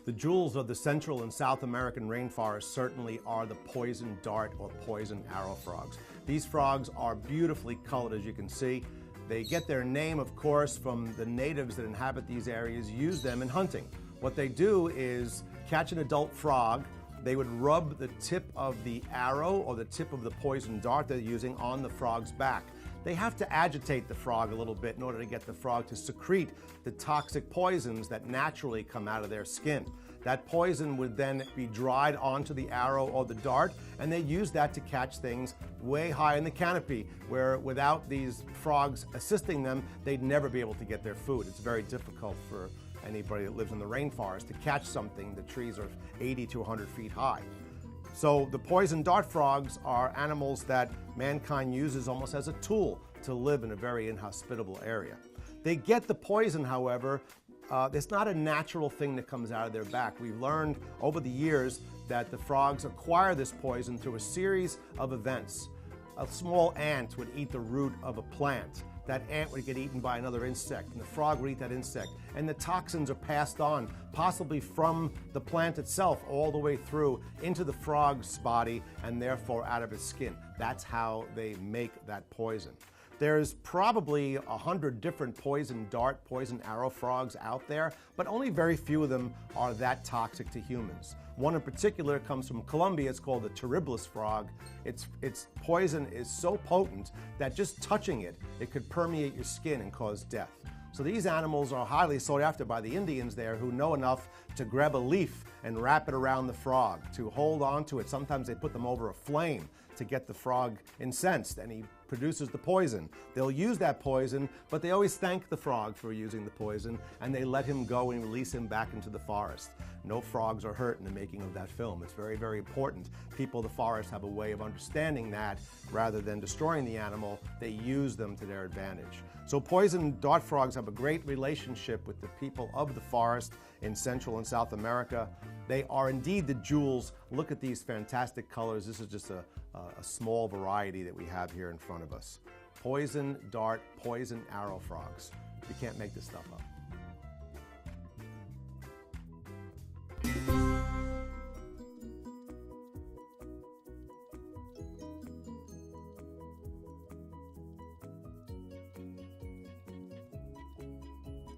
The jewels of the Central and South American rainforest certainly are the poison dart or poison arrow frogs. These frogs are beautifully colored, as you can see. They get their name, of course, from the natives that inhabit these areas use them in hunting. What they do is catch an adult frog. They would rub the tip of the arrow or the tip of the poison dart they're using on the frog's back. They have to agitate the frog a little bit in order to get the frog to secrete the toxic poisons that naturally come out of their skin. That poison would then be dried onto the arrow or the dart, and they use that to catch things way high in the canopy, where without these frogs assisting them, they'd never be able to get their food. It's very difficult for anybody that lives in the rainforest to catch something. The trees are 80 to 100 feet high. So the poison dart frogs are animals that mankind uses almost as a tool to live in a very inhospitable area. They get the poison, however. It's not a natural thing that comes out of their back. We've learned over the years that the frogs acquire this poison through a series of events. A small ant would eat the root of a plant. That ant would get eaten by another insect, and the frog would eat that insect. And the toxins are passed on, possibly from the plant itself all the way through into the frog's body and therefore out of its skin. That's how they make that poison. There's probably 100 different poison dart, poison arrow frogs out there, but only very few of them are that toxic to humans. One in particular comes from Colombia. It's called the terribilis frog. Its poison is so potent that just touching it, it could permeate your skin and cause death. So these animals are highly sought after by the Indians there, who know enough to grab a leaf and wrap it around the frog, to hold on to it. Sometimes they put them over a flame to get the frog incensed, and he produces the poison. They'll use that poison, but they always thank the frog for using the poison, and they let him go and release him back into the forest. No frogs are hurt in the making of that film. It's very, very important. People of the forest have a way of understanding that. Rather than destroying the animal, they use them to their advantage. So poison dart frogs have a great relationship with the people of the forest in Central and South America. They are indeed the jewels. Look at these fantastic colors. This is just a small variety that we have here in front of us. Poison dart, poison arrow frogs. You can't make this stuff up.